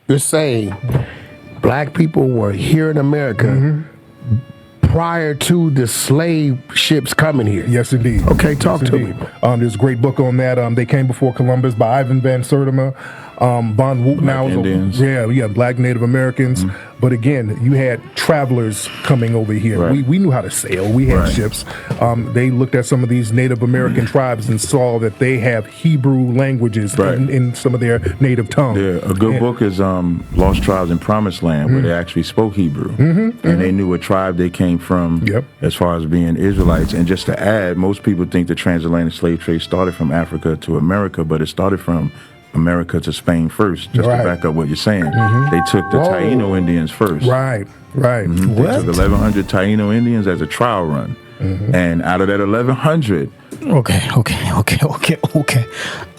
you're saying black people were here in America prior to the slave ships coming here. Yes, indeed. Okay, talk to me. There's a great book on that. They came before Columbus by Ivan Van Sertima. Von Woot now Indians. Black Native Americans. But again, you had travelers coming over here. Right. We knew how to sail. We had ships. They looked at some of these Native American tribes and saw that they have Hebrew languages in some of their native tongue. Yeah, a good book is Lost Tribes in Promised Land, where they actually spoke Hebrew. And they knew what tribe they came from as far as being Israelites. And just to add, most people think the transatlantic slave trade started from Africa to America, but it started from America to Spain first, just to back up what you're saying. They took the Taino Indians first. Right. They took 1,100 Taino Indians as a trial run. And out of that 1,100... Okay.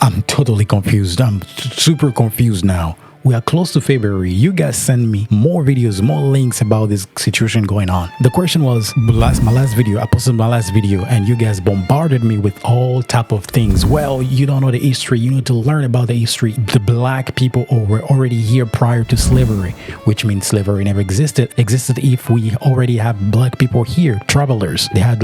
I'm totally confused. I'm super confused now. We are close to February. You guys send me more videos, more links about this situation going on. The question was, I posted my last video and you guys bombarded me with all type of things. Well, you don't know the history. You need to learn about the history. The black people were already here prior to slavery, which means slavery never existed if we already have black people here, travelers. They had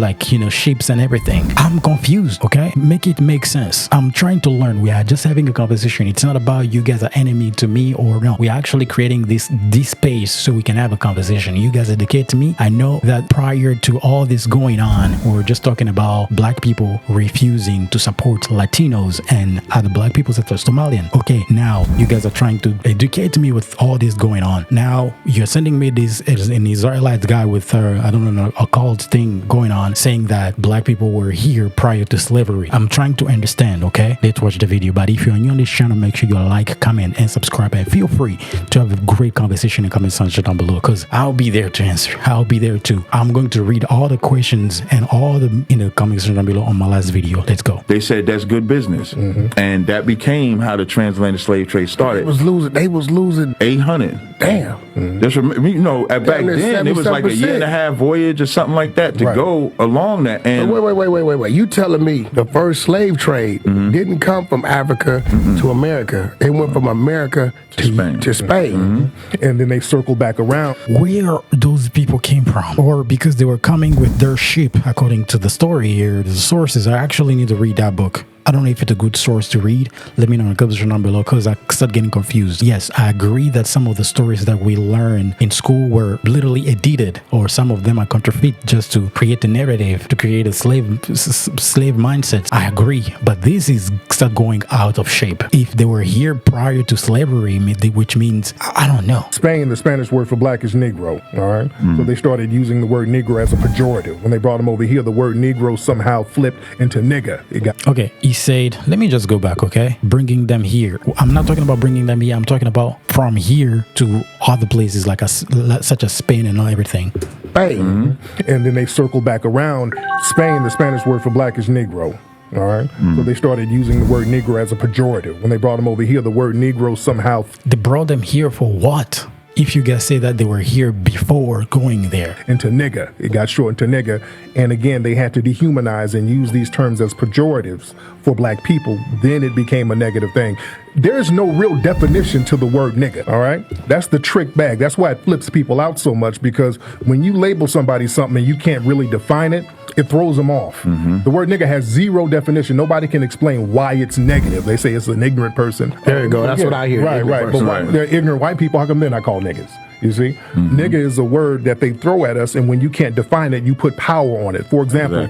ships and everything. I'm confused, okay? Make it make sense. I'm trying to learn. We are just having a conversation. It's not about you guys are enemy to me or no. We're actually creating this space so we can have a conversation. You guys educate me. I know that prior to all this going on, we were just talking about black people refusing to support Latinos and other black people such as Somalian. Okay, now you guys are trying to educate me with all this going on. Now you're sending me this an Israelite guy with a cult thing going on saying that black people were here prior to slavery. I'm trying to understand, okay? Let's watch the video. But if you're new on this channel, make sure you like, comment, and subscribe. And feel free to have a great conversation in the comment section down below, because I'll be there to answer. I'll be there too. I'm going to read all the questions and all in the comment section down below on my last video. Let's go. They said that's good business, and that became how the transatlantic slave trade started. They was losing 800. Damn. Just remember, back then it was like a year and a half voyage or something like that to go along that. And wait. You telling me the first slave trade didn't come from Africa to America? It went from America to Spain. And then they circled back around. Where those people came from, or because they were coming with their ship, according to the story here, the sources. I actually need to read that book. I don't know if it's a good source to read. Let me know in the comment section down below, because I start getting confused. Yes, I agree that some of the stories that we learn in school were literally edited, or some of them are counterfeit just to create a narrative, to create a slave mindset. I agree, but this is start going out of shape. If they were here prior to slavery, which means, I don't know. Spain, the Spanish word for black is Negro, all right? So they started using the word Negro as a pejorative. When they brought them over here, the word Negro somehow flipped into nigga. Okay, he said, let me just go back, okay? Bringing them here. I'm not talking about bringing them here. I'm talking about from here to other places such as Spain and everything. Spain. And then they circled back around. Spain, the Spanish word for black is Negro. All right. So they started using the word Negro as a pejorative. When they brought them over here, the word Negro somehow. They brought them here for what? If you guys say that they were here before going there. Into nigga. It got shortened to nigga. And again, they had to dehumanize and use these terms as pejoratives for black people. Then it became a negative thing. There's no real definition to the word nigga, all right? That's the trick bag. That's why it flips people out so much, because when you label somebody something and you can't really define it, it throws them off. The word nigga has zero definition. Nobody can explain why it's negative. They say it's an ignorant person. There you go. That's what I hear. Right. But they're ignorant white people. How come they're not called niggas? You see? Nigga is a word that they throw at us, and when you can't define it, you put power on it. For example,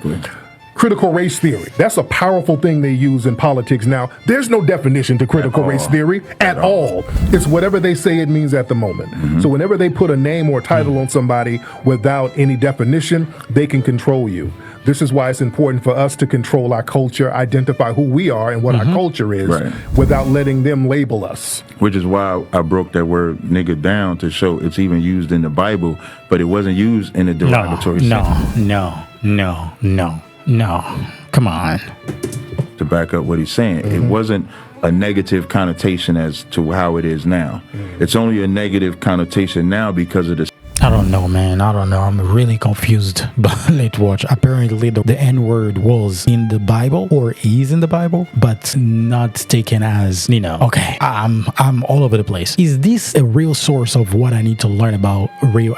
critical race theory. That's a powerful thing they use in politics now. There's no definition to critical race theory at all. It's whatever they say it means at the moment. So whenever they put a name or title on somebody without any definition, they can control you. This is why it's important for us to control our culture, identify who we are and what our culture is, without letting them label us. Which is why I broke that word nigga down, to show it's even used in the Bible, but it wasn't used in a derogatory sense. No. Come on. To back up what he's saying, it wasn't a negative connotation as to how it is now. It's only a negative connotation now because of the I don't know, man. I don't know. I'm really confused. But let's watch. Apparently, the N-word was in the Bible or is in the Bible, but not taken as, okay, I'm all over the place. Is this a real source of what I need to learn about real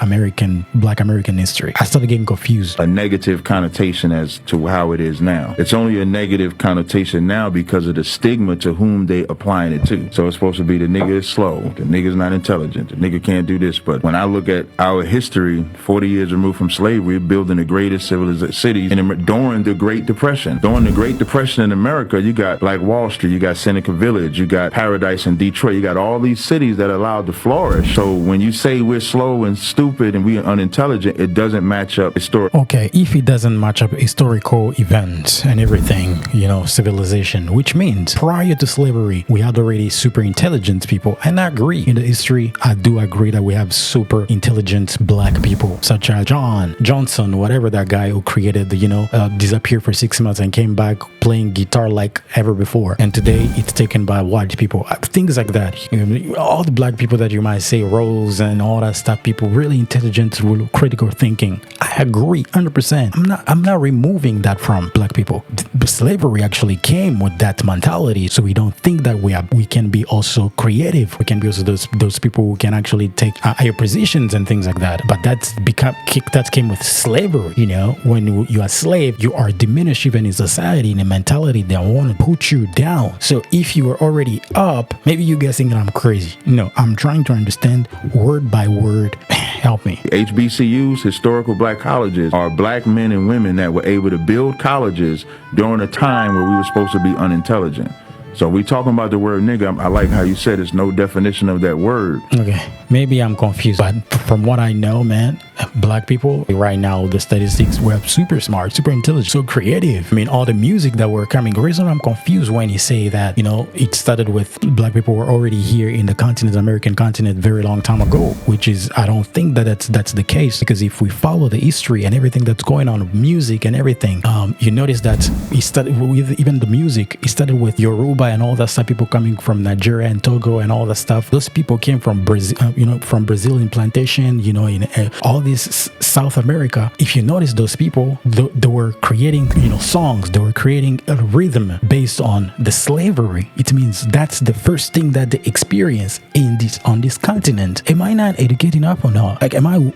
Black American history? I started getting confused. A negative connotation as to how it is now. It's only a negative connotation now because of the stigma to whom they applying it to. So it's supposed to be the nigga is slow, the nigga's not intelligent, the nigga can't do this. But when I look at our history, 40 years removed from slavery, building the greatest civilized cities during the Great Depression. During the Great Depression in America, you got like Wall Street, you got Seneca Village, you got Paradise in Detroit, you got all these cities that allowed to flourish. So when you say we're slow and stupid and we are unintelligent, it doesn't match up historically. Okay, if it doesn't match up historical events and everything, civilization, which means prior to slavery, we had already super intelligent people. And I agree. In the history, I do agree that we have super intelligent black people, such as Johnson, whatever that guy who created disappeared for 6 months and came back playing guitar like ever before. And today it's taken by white people. Things like that. All the black people that you might say, Rose and all that stuff, people really intelligent, critical thinking. I agree 100%. I'm not removing that from black people. But slavery actually came with that mentality. So we don't think that we can be also creative. We can be also those people who can actually take higher positions and things like that. But that came with slavery. When you are a slave, you are diminished even in society, in a mentality that want to put you down. So if you are already up, maybe you guys think that I'm crazy. No, I'm trying to understand word by word. Help me. HBCUs, historical black colleges, are black men and women that were able to build colleges during a time where we were supposed to be unintelligent. So we talking about the word nigga. I like how you said it's no definition of that word. Okay, maybe I'm confused, but from what I know, man, black people right now, the statistics, we're super smart, super intelligent, so creative. All the music that were coming. The reason I'm confused when you say that, it started with black people were already here in the continent, American continent, very long time ago, which is, I don't think that's the case, because if we follow the history and everything that's going on with music and everything, you notice that it started with even the music. It started with Yoruba and all that stuff, people coming from Nigeria and Togo and all that stuff. Those people came from Brazil, from Brazilian plantation, in all this South America. If you notice, those people, they were creating, songs. They were creating a rhythm based on the slavery. It means that's the first thing that they experience on this continent. Am I not educating enough or not?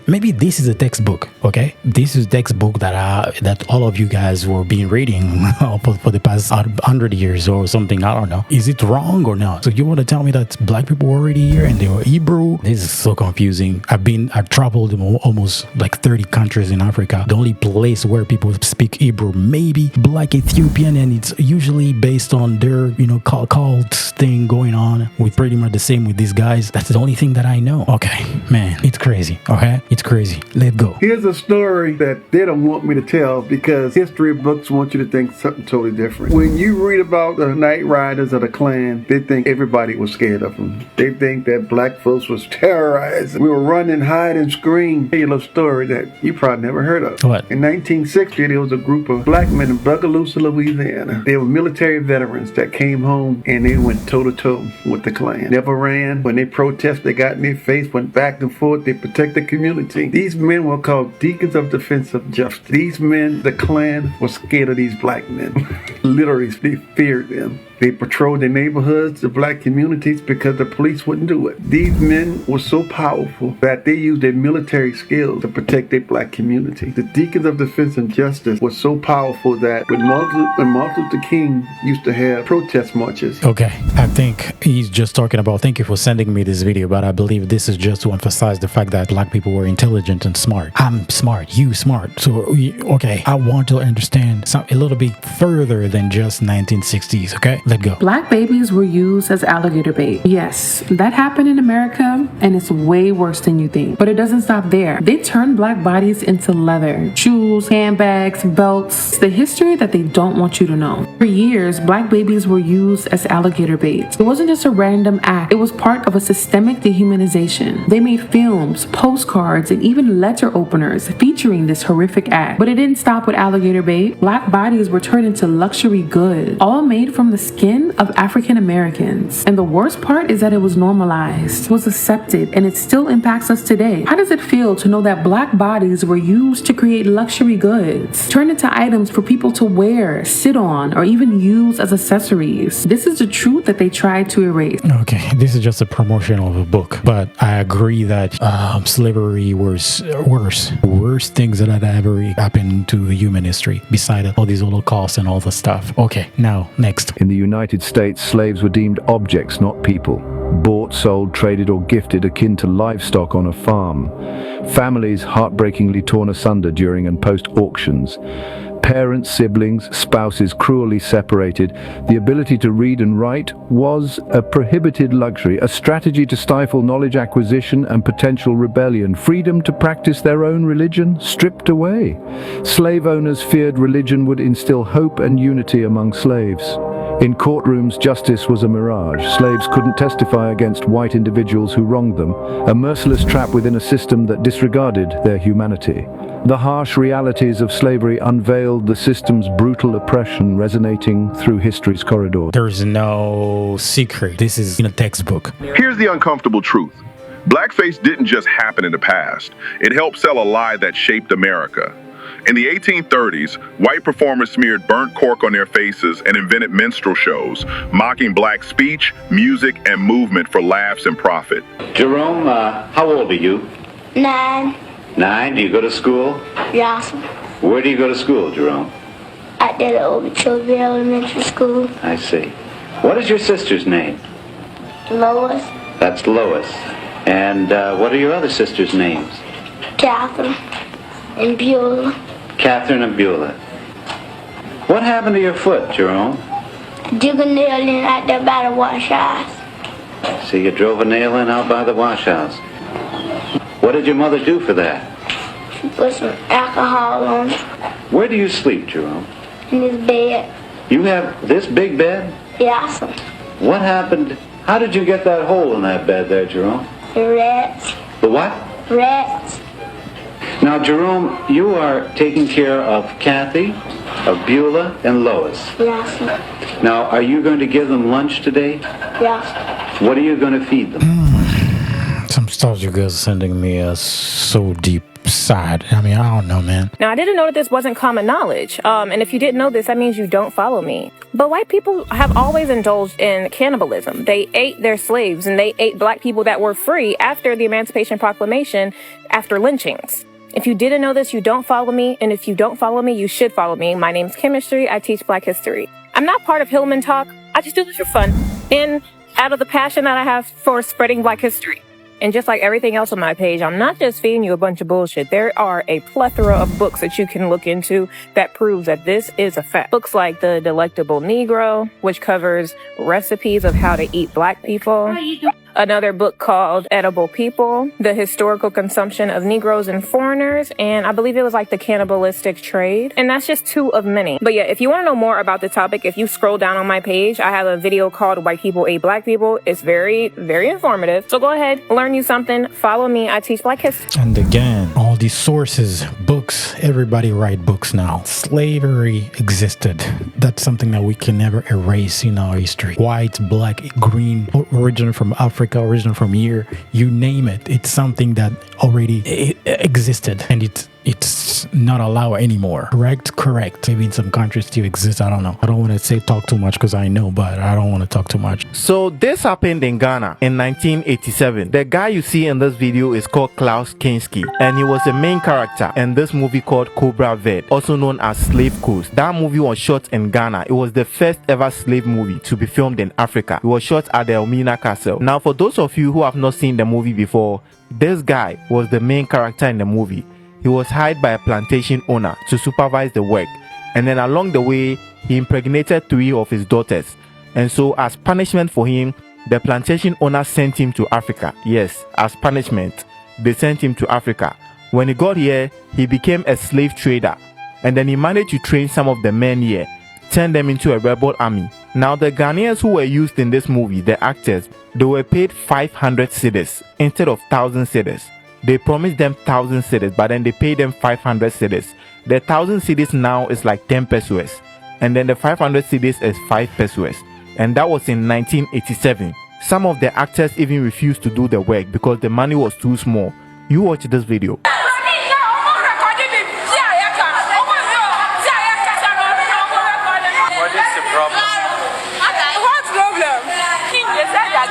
Maybe this is a textbook. Okay, this is a textbook that all of you guys were being reading for the past 100 years or something. I don't know. Is it wrong or not? So you want to tell me that black people were already here and they were Hebrew? This is so confusing. I've traveled almost like 30 countries in Africa. The only place where people speak Hebrew, maybe Black Ethiopian, and it's usually based on their, cult thing going on. With pretty much the same with these guys. That's the only thing that I know. Okay, man, it's crazy. Okay, it's crazy. Let's go. Here's a story that they don't want me to tell because history books want you to think something totally different. When you read about the Night Riders of the Klan, they think everybody was scared of them. They think that black folks was terrorized. We were running, hide, and scream. Tell you a little story that you probably never heard of. What? In 1960, there was a group of black men in Bogalusa, Louisiana. They were military veterans that came home and they went toe-to-toe with the Klan. Never ran. When they protested, they got in their face, went back and forth. They protect the community. These men were called Deacons of Defense of Justice. These men, the Klan, was scared of these black men. Literally, they feared them. They patrolled the neighborhoods, the black communities, because the police wouldn't do it. These men were so powerful that they used their military skills to protect their black community. The Deacons of Defense and Justice were so powerful that when Martin Luther King used to have protest marches. Okay, I think he's just talking about, thank you for sending me this video, but I believe this is just to emphasize the fact that black people were intelligent and smart. I'm smart, you smart. So, okay, I want to understand a little bit further than just 1960s, okay? Let's go. Black babies were used as alligator bait. Yes, that happened in America, and it's way worse than you think. But it doesn't stop there. They turned black bodies into leather, shoes, handbags, belts. It's the history that they don't want you to know. For years, black babies were used as alligator bait. It wasn't just a random act. It was part of a systemic dehumanization. They made films, postcards, and even letter openers featuring this horrific act. But it didn't stop with alligator bait. Black bodies were turned into luxury goods, all made from the skin skin of African Americans. And the worst part is that it was normalized, was accepted, and it still impacts us today. How does it feel to know that black bodies were used to create luxury goods, turned into items for people to wear, sit on, or even use as accessories? This is the truth that they tried to erase. Okay, this is just a promotion of a book, but I agree that slavery was worst things that had ever happened to human history, beside all these Holocaust and all the stuff. Okay, now next. In the United States, slaves were deemed objects, not people. Bought, sold, traded, or gifted akin to livestock on a farm. Families heartbreakingly torn asunder during and post-auctions. Parents, siblings, spouses cruelly separated. The ability to read and write was a prohibited luxury, a strategy to stifle knowledge acquisition and potential rebellion. Freedom to practice their own religion stripped away. Slave owners feared religion would instill hope and unity among slaves. In courtrooms, justice was a mirage. Slaves couldn't testify against white individuals who wronged them, a merciless trap within a system that disregarded their humanity. The harsh realities of slavery unveiled the system's brutal oppression resonating through history's corridors. There's no secret. This is in a textbook. Here's the uncomfortable truth. Blackface didn't just happen in the past. It helped sell a lie that shaped America. In the 1830s, white performers smeared burnt cork on their faces and invented minstrel shows, mocking black speech, music, and movement for laughs and profit. Jerome, how old are you? 9. 9? Do you go to school? Yes. Where do you go to school, Jerome? At the Okeechobee Elementary School. I see. What is your sister's name? Lois. That's Lois. And what are your other sisters' names? Catherine and Beulah. Catherine and Beulah. What happened to your foot, Jerome? Dig a nail in out there by the wash house. So you drove a nail in out by the wash house. What did your mother do for that? She put some alcohol on it. Where do you sleep, Jerome? In this bed. You have this big bed? Yes. What happened? How did you get that hole in that bed there, Jerome? The rats. The what? Rats. Now, Jerome, you are taking care of Kathy, of Beulah, and Lois. Yes. Now, are you going to give them lunch today? Yes. What are you going to feed them? Some stuff you guys are sending me is so deep sad. I mean, I don't know, man. Now, I didn't know that this wasn't common knowledge. And if you didn't know this, that means you don't follow me. But white people have always indulged in cannibalism. They ate their slaves and they ate black people that were free after the Emancipation Proclamation, after lynchings. If you didn't know this, you don't follow me. And if you don't follow me, you should follow me. My name's Chemistry. I teach Black history. I'm not part of Hillman Talk. I just do this for fun and out of the passion that I have for spreading Black history. And just like everything else on my page, I'm not just feeding you a bunch of bullshit. There are a plethora of books that you can look into that proves that this is a fact. Books like The Delectable Negro, which covers recipes of how to eat black people. Another book called Edible People, The Historical Consumption of Negroes and Foreigners, and I believe it was like The Cannibalistic Trade. And that's just 2 of many. But yeah, if you want to know more about the topic, if you scroll down on my page, I have a video called White People Ate Black People. It's very, very informative. So go ahead, learn you something. Follow me. I teach Black history. And again, all these sources, books, everybody write books now. Slavery existed. That's something that we can never erase in our history. White, black, green, origin from Africa, origin from here, you name it. It's something that already existed, and it's not allowed anymore. Correct. Maybe in some countries still exists. I don't know. I don't want to say talk too much because I know, but I don't want to talk too much. So this happened in Ghana in 1987. The guy you see in this video is called Klaus Kinski, and he was the main character in this movie called Cobra Verde, also known as Slave Coast. That movie was shot in Ghana. It was the first ever slave movie to be filmed in Africa. It was shot at the Elmina Castle. Now, for those of you who have not seen the movie before, this guy was the main character in the movie. He was hired by a plantation owner to supervise the work, and then along the way, he impregnated 3 of his daughters. And so, as punishment for him, the plantation owner sent him to Africa. Yes, as punishment, they sent him to Africa. When he got here, he became a slave trader, and then he managed to train some of the men here, turn them into a rebel army. Now, the Ghanaians who were used in this movie, the actors, they were paid 500 cedis instead of 1,000 cedis. They promised them 1,000 cedis, but then they paid them 500 cedis. The 1,000 cedis now is like 10 pesos, and then the 500 cedis is 5 pesos. and that was in 1987. Some of the actors even refused to do the work because the money was too small. You watch this video.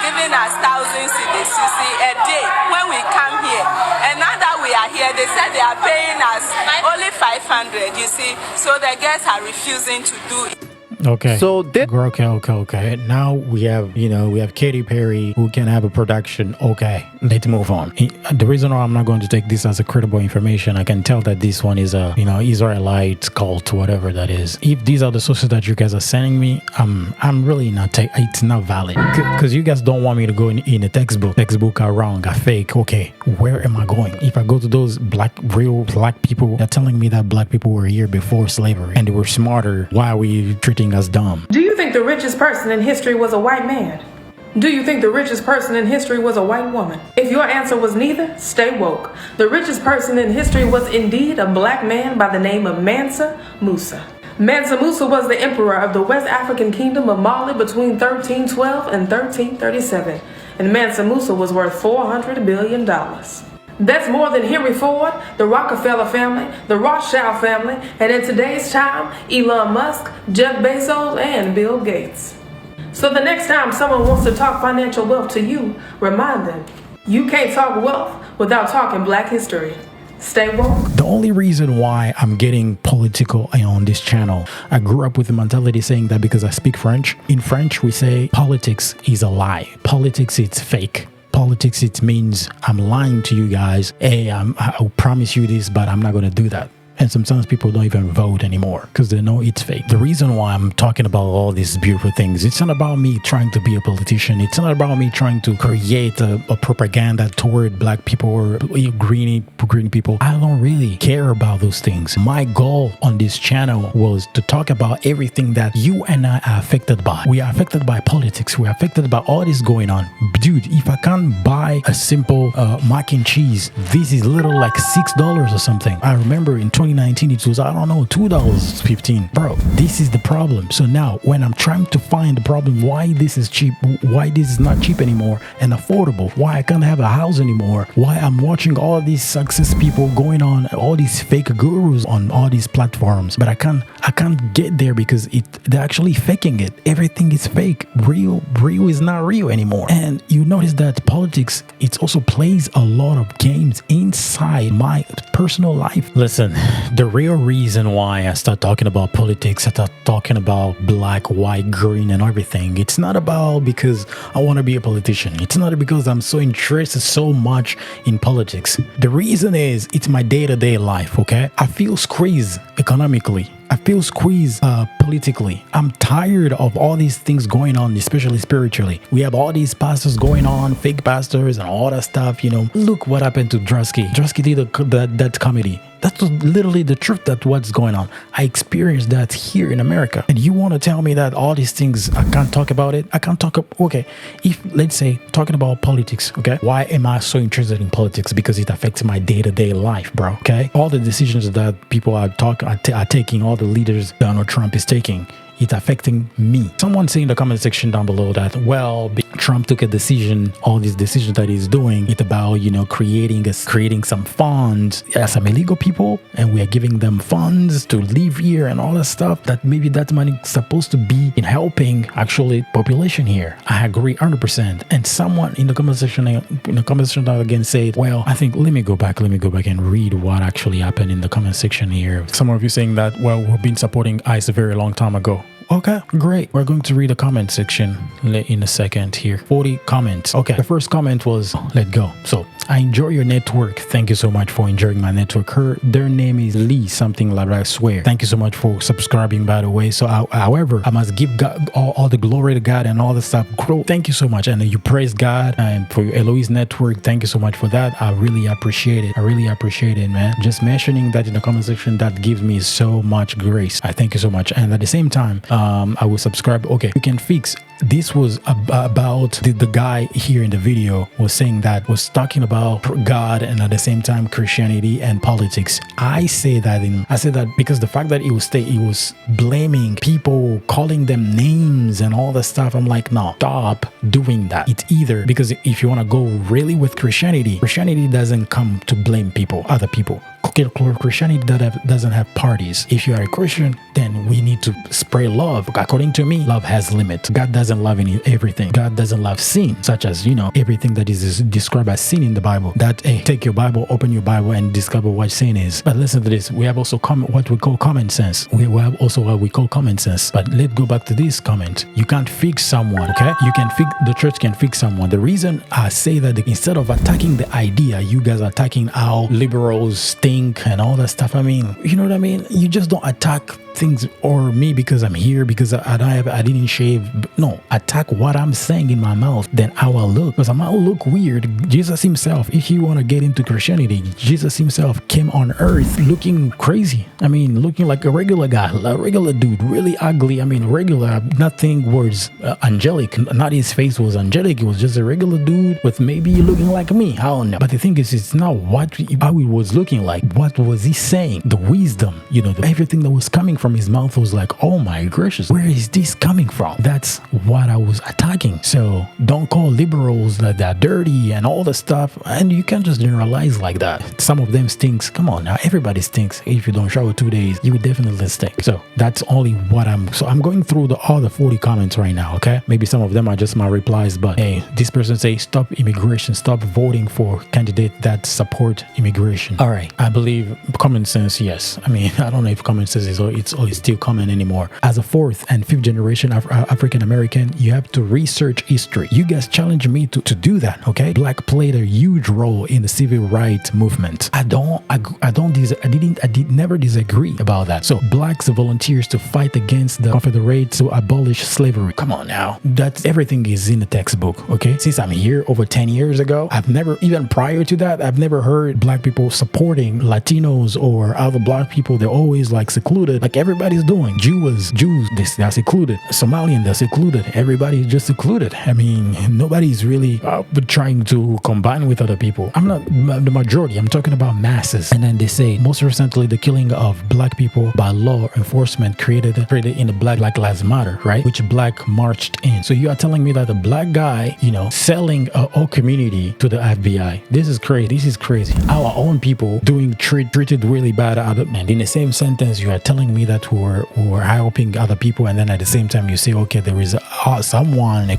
Giving us thousands a day when we come here, and now that we are here, they said they are paying us only 500. You see, so the guests are refusing to do it. Okay. So okay. Now we have, we have Katy Perry who can have a production. Okay, let's move on. The reason why I'm not going to take this as a credible information, I can tell that this one is a, Israelite cult, whatever that is. If these are the sources that you guys are sending me, I'm really not. It's not valid because you guys don't want me to go in a textbook are wrong, are fake. Okay, where am I going? If I go to those real black people, they're telling me that black people were here before slavery and they were smarter. Why are we treating us dumb? Do you think the richest person in history was a white man? Do you think the richest person in history was a white woman? If your answer was neither, stay woke. The richest person in history was indeed a black man by the name of Mansa Musa. Mansa Musa was the emperor of the West African kingdom of Mali between 1312 and 1337, and Mansa Musa was worth $400 billion. That's more than Henry Ford, the Rockefeller family, the Rothschild family, and in today's time, Elon Musk, Jeff Bezos, and Bill Gates. So the next time someone wants to talk financial wealth to you, remind them, you can't talk wealth without talking black history. Stay woke. The only reason why I'm getting political on this channel, I grew up with the mentality saying that because I speak French. In French, we say politics is a lie. Politics, it's fake. Politics, it means I'm lying to you guys. Hey, I'll promise you this, but I'm not going to do that. And sometimes people don't even vote anymore because they know it's fake. The reason why I'm talking about all these beautiful things, it's not about me trying to be a politician. It's not about me trying to create a propaganda toward black people or green people. I don't really care about those things. My goal on this channel was to talk about everything that you and I are affected by. We are affected by politics. We are affected by all this going on. Dude, if I can't buy a simple mac and cheese, this is little like $6 or something. I remember in 2019 it was, I don't know, $2.15. Bro, this is the problem. So now when I'm trying to find the problem, why this is cheap, why this is not cheap anymore and affordable, why I can't have a house anymore, why I'm watching all these success people going on, all these fake gurus on all these platforms, but I can't get there because they're actually faking it. Everything is fake. Real is not real anymore. And you notice that politics, it also plays a lot of games inside my personal life. Listen, the real reason why I start talking about politics, I start talking about black, white, green and everything, it's not about because I want to be a politician. It's not because I'm so interested so much in politics. The reason is it's my day-to-day life, okay? I feel squeezed economically. I feel squeezed politically. I'm tired of all these things going on, especially spiritually. We have all these pastors going on, fake pastors and all that stuff, Look what happened to Drusky. Drusky did that comedy. That's literally the truth that what's going on. I experienced that here in America. And you want to tell me that all these things, I can't talk about it? I can't talk, okay. If, let's say, talking about politics, okay? Why am I so interested in politics? Because it affects my day-to-day life, bro, okay? All the decisions that people are taking, all the leaders Donald Trump is taking, it's affecting me. Someone say in the comment section down below that, well, Trump took a decision, all these decisions that he's doing, it's about, creating some funds as some illegal people, and we are giving them funds to live here and all that stuff, that maybe that money is supposed to be in helping actually population here. I agree 100%. And someone in the comment section again said, well, I think, let me go back and read what actually happened in the comment section here. Some of you saying that, well, we've been supporting ICE a very long time ago. Okay, great. We're going to read the comment section in a second here. 40 comments. Okay, the first comment was, let go. So, I enjoy your network. Thank you so much for enjoying my network. Their name is Lee, something like that, I swear. Thank you so much for subscribing, by the way. So, however, I must give God all the glory to God and all the stuff. Thank you so much. And you praise God and for your Eloheise network. Thank you so much for that. I really appreciate it. I really appreciate it, man. Just mentioning that in the comment section, that gives me so much grace. I thank you so much. And at the same time, I will subscribe. Okay, you can fix. This was about the guy here in the video was saying that, was talking about about God and at the same time Christianity and politics. I say that because the fact that he was blaming people, calling them names and all that stuff. I'm like, no, stop doing that. It's either because if you want to go really with Christianity doesn't come to blame people, other people. Christianity doesn't have parties. If you are a Christian, then we need to spread love. According to me, love has limits. God doesn't love everything. God doesn't love sin, such as, everything that is described as sin in the Bible. That, hey, take your Bible, open your Bible, and discover what sin is. But listen to this. We have also what we call common sense. We have also what we call common sense. But let's go back to this comment. You can't fix someone, okay? The church can fix someone. The reason I say that, instead of attacking the idea, you guys are attacking how liberals stink and all that stuff. I mean, you know what I mean? You just don't attack things or me because I'm here, because I didn't shave. No, attack what I'm saying in my mouth, then how I look, because I might look weird. Jesus himself, if you want to get into Christianity, Jesus himself came on earth looking crazy. I mean, looking like a regular guy, a regular dude, really ugly. I mean, regular, nothing was angelic. Not his face was angelic. It was just a regular dude with maybe looking like me. I don't know. But the thing is, it's not how he was looking like. What was he saying? The wisdom, everything that was coming from his mouth was like, oh my gracious, where is this coming from? That's what I was attacking. So don't call liberals that they're dirty and all the stuff. And you can't just generalize like that. Some of them stinks. Come on now, everybody stinks. If you don't shower 2 days, you would definitely stink. So that's only what I'm going through all the 40 comments right now, okay? Maybe some of them are just my replies, but hey, this person say stop immigration, stop voting for candidates that support immigration. All right, I believe common sense, yes. I mean, I don't know if common sense is still common anymore. As a fourth and fifth generation African American, you have to research history. You guys challenge me to do that, okay? Black played a huge role in the civil rights movement. I never disagree about that. So blacks volunteers to fight against the Confederates to abolish slavery. Come on now, that's everything is in the textbook, okay? Since I'm here over 10 years ago, I've never, even prior to that, I've never heard black people supporting Latinos or other black people. They're always like secluded, like everybody's doing. Jews, they're secluded. Somalian, they're secluded. Everybody's just secluded. I mean, nobody's really trying to combine with other people. I'm not the majority. I'm talking about masses. And then they say, most recently, the killing of black people by law enforcement created in the Black Lives Matter, right? Which black marched in. So you are telling me that a black guy, selling a whole community to the FBI. This is crazy. Our own people doing treated really bad. And in the same sentence, you are telling me that we're helping other people, and then at the same time you say, okay, there is a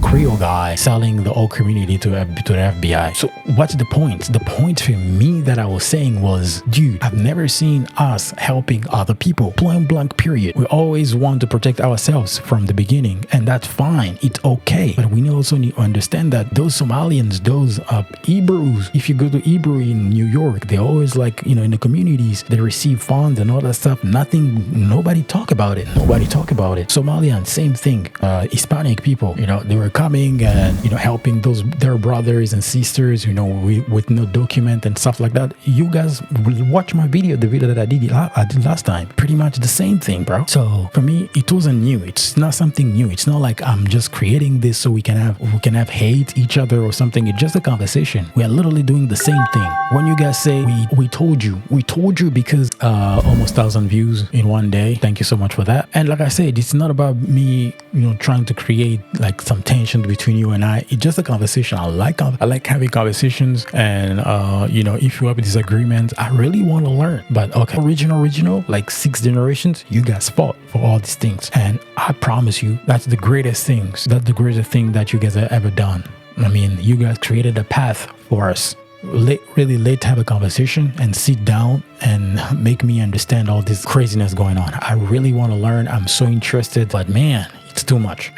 Creole guy selling the whole community to the FBI. So what's the point? The point for me that I was saying was, dude, I've never seen us helping other people. Point blank period. We always want to protect ourselves from the beginning, and that's fine. It's okay. But we also need to understand that those Somalians, those Hebrews, if you go to Hebrew in New York, they're always like, in the communities, they receive funds and all that stuff. Nobody talk about it. Somalian, same thing. Hispanic people, they were coming and, helping their brothers and sisters, with no document and stuff like that. You guys will watch my video, the video that I did last time. Pretty much the same thing, bro. So for me, it wasn't new. It's not something new. It's not like I'm just creating this so we can have hate each other or something. It's just a conversation. We are literally doing the same thing. When you guys say we told you because almost 1,000 views in one day. Thank you so much for that. And like I said, it's not about me, trying to create like some tension between you and I. It's just a conversation. I like having conversations, and if you have a disagreement, I really want to learn. But okay, original, like 6 generations, you guys fought for all these things, and I promise you, that's the greatest things. That's the greatest thing that you guys have ever done. I mean, you guys created a path for us. Really late to have a conversation and sit down and make me understand all this craziness going on. I really want to learn. I'm so interested, but man, it's too much,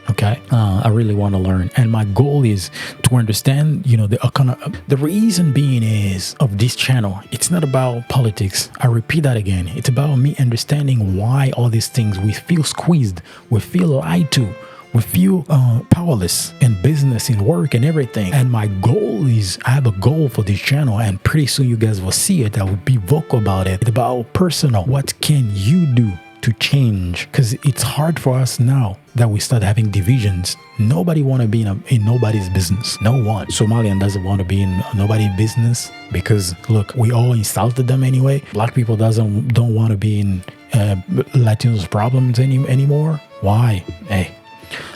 okay? I really want to learn. And my goal is to understand, the reason being is of this channel. It's not about politics. I repeat that again. It's about me understanding why all these things, we feel squeezed, we feel lied to. We feel powerless in business, in work, and everything. And my goal is, I have a goal for this channel, and pretty soon you guys will see it. I will be vocal about it. It's about personal. What can you do to change, because it's hard for us now that we start having divisions. Nobody want to be in nobody's business. No one. Somalian doesn't want to be in nobody's business because look, we all insulted them anyway. Black people don't want to be in Latinos' problems anymore. Why? Hey,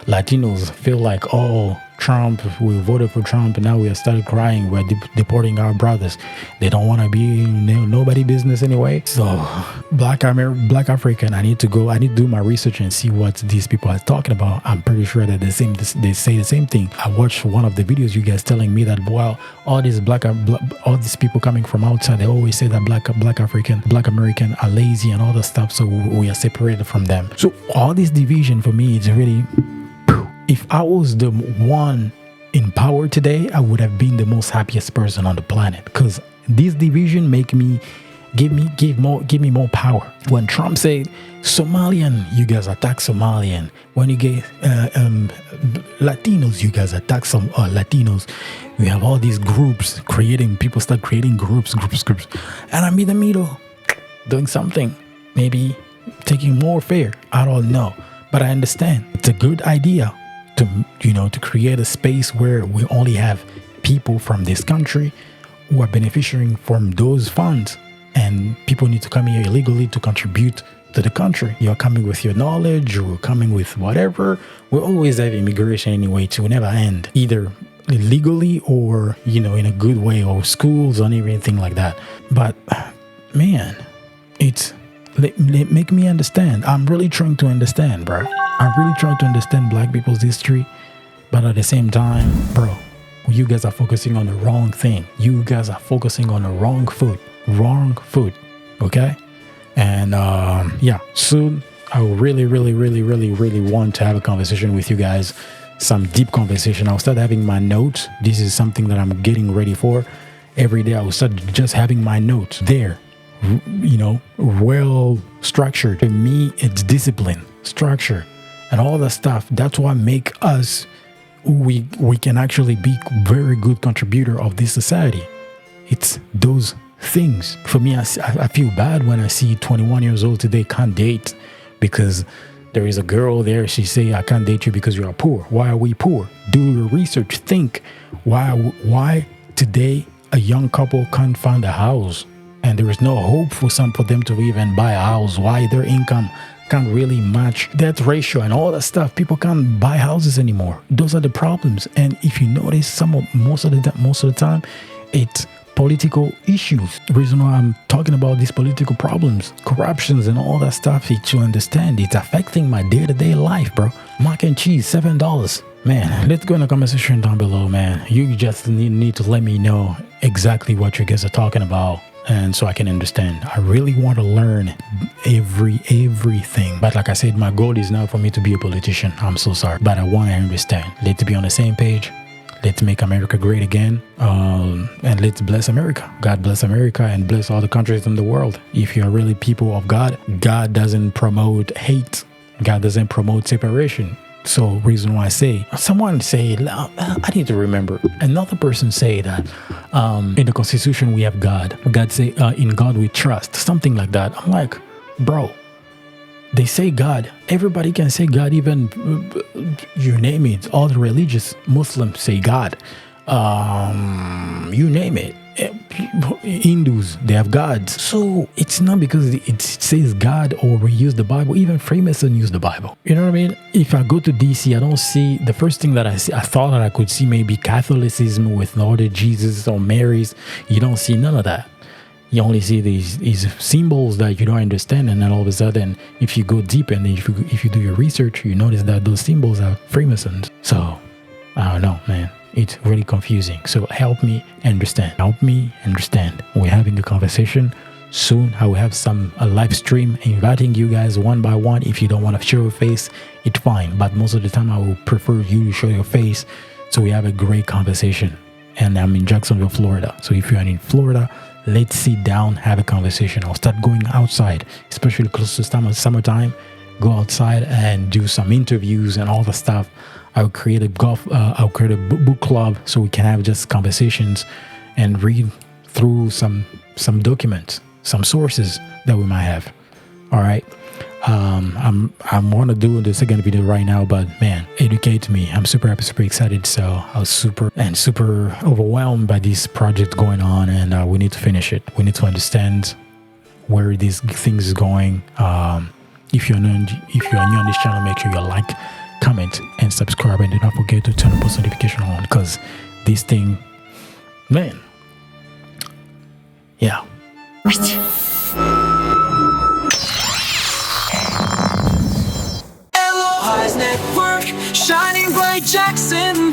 Latinos feel like, oh, Trump, we voted for Trump, and now we have started crying. We're deporting our brothers. They don't want to be in nobody business anyway. So, Black African, I need to do my research and see what these people are talking about. I'm pretty sure that they say the same thing. I watched one of the videos you guys telling me that, well, all these people coming from outside, they always say that Black American are lazy and all that stuff. So we are separated from them. So all this division for me is really. If I was the one in power today, I would have been the most happiest person on the planet, because this division give me more power. When Trump said Somalian, you guys attack Somalian. When you get Latinos, you guys attack some Latinos. We have all these groups people start creating groups, and I'm in the middle doing something, maybe taking more fair. I don't know, but I understand it's a good idea to create a space where we only have people from this country who are benefiting from those funds, and people need to come here illegally to contribute to the country. You're coming with your knowledge, or coming with whatever. We always have immigration anyway to never end, either illegally or in a good way, or schools or anything like that. But man, make me understand. I'm really trying to understand, bro. I'm really trying to understand Black people's history, but at the same time, bro, you guys are focusing on the wrong thing. You guys are focusing on the wrong foot, okay? And soon I really want to have a conversation with you guys, some deep conversation. I'll start having my notes. This is something that I'm getting ready for. Every day I will start just having my notes there, well structured. For me, it's discipline, structure, and all that stuff. That's what make us we can actually be very good contributor of this society. It's those things. For me, I feel bad when I see 21 years old today can't date because there is a girl there. She say, I can't date you because you are poor. Why are we poor? Do your research. Think why today a young couple can't find a house, and there is no hope for them to even buy a house. Why their income can't really match that ratio and all that stuff. People can't buy houses anymore. Those are the problems. And if you notice, most of the time, it's political issues. The reason why I'm talking about these political problems, corruptions and all that stuff, is to understand it's affecting my day-to-day life, bro. Mac and cheese, $7. Man, let's go in the comment section down below, man. You just need to let me know exactly what you guys are talking about, and so I can understand. I really want to learn everything. But like I said, my goal is not for me to be a politician. I'm so sorry. But I want to understand. Let's be on the same page. Let's make America great again. And let's bless America. God bless America and bless all the countries in the world. If you're really people of God, God doesn't promote hate. God doesn't promote separation. So reason why I say, someone say, I need to remember, another person say that in the Constitution we have God. God say, in God we trust, something like that. I'm like, bro, they say God. Everybody can say God, even you name it. All the religious Muslims say God. You name it. Hindus, they have gods. So it's not because it says God or we use the Bible. Even Freemason use the Bible. You know what I mean? If I go to DC, I don't see, the first thing that I see, I thought that I could see maybe Catholicism with all the Jesus or Marys. You don't see none of that. You only see these symbols that you don't understand, and then all of a sudden, if you go deep and if you do your research, you notice that those symbols are Freemasons. So I don't know, man. It's really confusing. So help me understand. Help me understand. We're having a conversation. Soon I will have a live stream inviting you guys one by one. If you don't want to show your face, it's fine. But most of the time I will prefer you to show your face so we have a great conversation. And I'm in Jacksonville, Florida. So if you're in Florida, let's sit down, have a conversation. I'll start going outside, especially close to summertime. Go outside and do some interviews and all the stuff. I'll create a book club so we can have just conversations and read through some documents, some sources that we might have. All right. I'm want to do the second video right now, but man, educate me. I'm super happy, super excited. So I was super overwhelmed by this project going on, and we need to finish it. We need to understand where these things is going. If you're new on this channel, make sure you like, comment, and subscribe, and do not forget to turn the post notification on, because this thing, man, yeah. Eloheise Network, shining bright Jackson